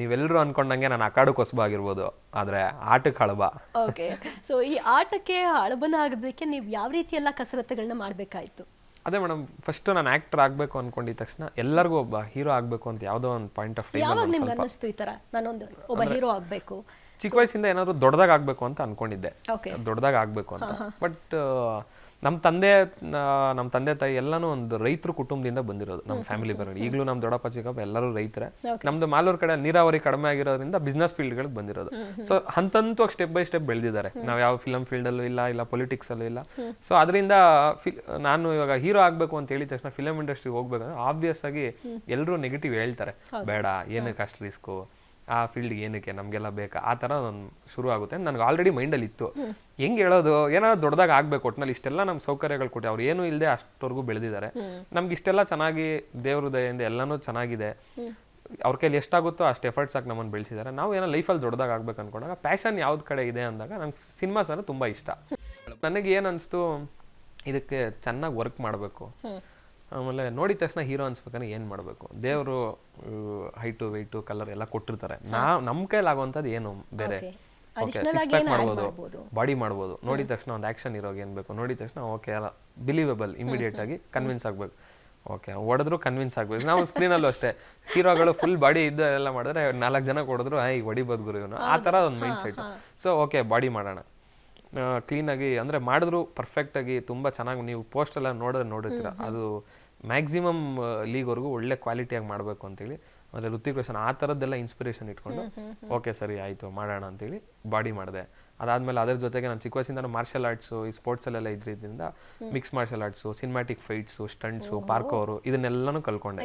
ನೀವೆಲ್ಲರೂ ಅನ್ಕೊಂಡಂಗೆ ನಾನು ಅಕಾಡಕ್ಕೆ ಹೊಸಬ ಆಗಿರ್ಬೋದು, ಆದ್ರೆ ಆಟಕ್ಕೆ ಹಳಬ. ಓಕೆ, ಸೊ ಈ ಆಟಕ್ಕೆ ಹಳಬನ ಆಗೋದಕ್ಕೆ ನೀವು ಯಾವ ರೀತಿ ಎಲ್ಲ ಕಸರತ್ತುಗಳನ್ನ ಮಾಡಬೇಕಾಯ್ತು? ಅದೇ ಮೇಡಮ್, ಫಸ್ಟ್ ನಾನು ಆಕ್ಟರ್ ಆಗಬೇಕು ಅನ್ಕೊಂಡಿದ್ದ ತಕ್ಷಣ ಎಲ್ಲರಿಗೂ ಒಬ್ಬ ಹೀರೋ ಆಗಬೇಕು ಅಂತ ಯಾವುದೋ ಒಂದು ಪಾಯಿಂಟ್ ಆಫ್ ಯಾವಾಗ ಟೈಮ್ ನಿಮ್ಗೆ ಅನ್ನಿಸ್ತು ಈ ತರ ನಾನೊಂದು ಒಬ್ಬ ಹೀರೋ ಆಗಬೇಕು? ಚಿಕ್ಕ ವಯಸ್ಸಿಂದ ಏನಾದ್ರು ದೊಡ್ಡದಾಗ ಆಗಬೇಕು ಅಂತ ಅನ್ಕೊಂಡಿದ್ದೆ, ಓಕೆ, ದೊಡ್ಡದಾಗ ಆಗಬೇಕು ಅಂತ. ಬಟ್ ನಮ್ಮ ತಂದೆ ತಾಯಿ ಎಲ್ಲಾನು ಒಂದು ರೈತರ ಕುಟುಂಬದಿಂದ ಬಂದಿರೋದು. ನಮ್ಮ ಫ್ಯಾಮಿಲಿ ಬರೋದು ಈಗಲೂ ನಮ್ಮ ದೊಡ್ಡಪ್ಪ ಚಿಕ್ಕಪ್ಪ ಎಲ್ಲರೂ ರೈತರೇ. ನಮ್ದು ಮಾಲೂರು ಕಡೆ ನೀರಾವರಿ ಕಡಿಮೆ ಆಗಿರೋದ್ರಿಂದ ಬಿಸ್ನೆಸ್ ಫೀಲ್ಡ್ಗಳಿಗೆ ಬಂದಿರೋದು. ಸೊ ಹಂತಂತವಾಗಿ ಸ್ಟೆಪ್ ಬೈ ಸ್ಟೆಪ್ ಬೆಳೆದಿದ್ದಾರೆ. ನಾವು ಯಾವ ಫಿಲಮ್ ಫೀಲ್ಡಲ್ಲೂ ಇಲ್ಲ ಪೊಲಿಟಿಕ್ಸ್ ಅಲ್ಲೂ ಇಲ್ಲ. ಸೊ ಅದರಿಂದ ನಾನು ಇವಾಗ ಹೀರೋ ಆಗಬೇಕು ಅಂತ ಹೇಳಿದ ತಕ್ಷಣ ಫಿಲಮ್ ಇಂಡಸ್ಟ್ರಿಗೆ ಹೋಗ್ಬೇಕಂದ್ರೆ ಆಬ್ವಿಯಸ್ ಆಗಿ ಎಲ್ಲರೂ ನೆಗೆಟಿವ್ ಹೇಳ್ತಾರೆ. ಬೇಡ, ಏನಕ್ಕೆ ಅಷ್ಟು ರಿಸ್ಕು, ಆ ಫೀಲ್ಡ್ಗೆ ಏನಕ್ಕೆ, ನಮಗೆಲ್ಲ ಬೇಕಾ, ಆ ಥರ ಒಂದು ಶುರು ಆಗುತ್ತೆ. ನನಗೆ ಆಲ್ರೆಡಿ ಮೈಂಡಲ್ಲಿ ಇತ್ತು ಹೆಂಗೆ ಹೇಳೋದು, ಏನಾದ್ರು ದೊಡ್ಡದಾಗ ಆಗಬೇಕು. ಒಟ್ಟಿನಲ್ಲಿ ಇಷ್ಟೆಲ್ಲ ನಮ್ಮ ಸೌಕರ್ಯಗಳು ಕೊಟ್ಟು ಅವ್ರು ಏನೂ ಇಲ್ಲದೆ ಅಷ್ಟವರೆಗೂ ಬೆಳೆದಿದ್ದಾರೆ. ನಮ್ಗೆ ಇಷ್ಟೆಲ್ಲ ಚೆನ್ನಾಗಿ ದೇವ್ರ ದಯೆಯಿಂದ ಎಲ್ಲನೂ ಚೆನ್ನಾಗಿದೆ. ಅವ್ರ ಕೈಲಿ ಎಷ್ಟಾಗುತ್ತೋ ಅಷ್ಟು ಎಫರ್ಟ್ಸ್ ಹಾಕಿ ನಮ್ಮನ್ನು ಬೆಳೆಸಿದ್ದಾರೆ. ನಾವು ಏನೋ ಲೈಫಲ್ಲಿ ದೊಡ್ಡದಾಗ ಆಗ್ಬೇಕು ಅನ್ಕೊಂಡಾಗ ಪ್ಯಾಷನ್ ಯಾವ್ದು ಕಡೆ ಇದೆ ಅಂದಾಗ ನಂಗೆ ಸಿನಿಮಾಸ್ ಅಂದರೆ ತುಂಬ ಇಷ್ಟ. ನನಗೆ ಏನು ಅನಿಸ್ತು, ಇದಕ್ಕೆ ಚೆನ್ನಾಗಿ ವರ್ಕ್ ಮಾಡಬೇಕು. ಆಮೇಲೆ ನೋಡಿದ ತಕ್ಷಣ ಹೀರೋ ಅನ್ಸ್ಬೇಕಂದ್ರೆ ಏನು ಮಾಡಬೇಕು, ದೇವರು ಹೈಟು ವೆಯ್ಟು ಕಲರ್ ಎಲ್ಲ ಕೊಟ್ಟಿರ್ತಾರೆ. ನಮ್ಮ ಕೈಲಿ ಆಗುವಂಥದ್ದು ಏನು ಬೇರೆ. ಓಕೆ, ಸಿಕ್ಸ್ ಪ್ಯಾಕ್ ಮಾಡ್ಬೋದು, ಬಾಡಿ ಮಾಡ್ಬೋದು. ನೋಡಿದ ತಕ್ಷಣ ಒಂದು ಆ್ಯಕ್ಷನ್ ಇರೋಗೆ ಏನು ಬೇಕು, ನೋಡಿದ ತಕ್ಷಣ ಓಕೆ ಎಲ್ಲ ಬಿಲೀವೇಬಲ್, ಇಮಿಡಿಯೇಟ್ ಆಗಿ ಕನ್ವಿನ್ಸ್ ಆಗಬೇಕು. ಓಕೆ, ಹೊಡೆದ್ರು ಕನ್ವಿನ್ಸ್ ಆಗಬೇಕು. ನಾವು ಸ್ಕ್ರೀನಲ್ಲೂ ಅಷ್ಟೇ ಹೀರೋಗಳು ಫುಲ್ ಬಾಡಿ ಇದ್ದು ಎಲ್ಲ ಮಾಡಿದ್ರೆ 4 ಜನ ಹೊಡೆದ್ರು ಈಗ ಹೊಡಿಬೋದು ಗುರು ಇವನು, ಆ ಥರ ಒಂದು mind set. So okay, body ಮಾಡೋಣ ಕ್ಲೀನಾಗಿ, ಅಂದರೆ ಮಾಡಿದ್ರು ಪರ್ಫೆಕ್ಟಾಗಿ ತುಂಬ ಚೆನ್ನಾಗಿ. ನೀವು ಪೋಸ್ಟೆಲ್ಲ ನೋಡಿರ್ತೀರ, ಅದು ಮ್ಯಾಕ್ಸಿಮಮ್ ಲೀಗ್ವರೆಗೂ ಒಳ್ಳೆ ಕ್ವಾಲಿಟಿಯಾಗಿ ಮಾಡಬೇಕು ಅಂತೇಳಿ. ಮತ್ತು ಋತಿಕ್ ರೋಷನ್ ಆ ಥರದ್ದೆಲ್ಲ ಇನ್ಸ್ಪಿರೇಷನ್ ಇಟ್ಕೊಂಡು ಓಕೆ ಸರಿ ಆಯಿತು ಮಾಡೋಣ ಅಂತೇಳಿ ಬಾಡಿ ಮಾಡಿದೆ. ಅದಾದಮೇಲೆ ಅದ್ರ ಜೊತೆಗೆ ನಾನು ಚಿಕ್ಕ ವಯಸ್ಸಿಂದ ಮಾರ್ಷಲ್ ಆರ್ಟ್ಸು, ಈ ಸ್ಪೋರ್ಟ್ಸಲ್ಲೆಲ್ಲ ಇದ್ರಿಂದ mix martial arts, cinematic fights, stunts, parkour ಇದನ್ನೆಲ್ಲನೂ ಕಲ್ಕೊಂಡೆ.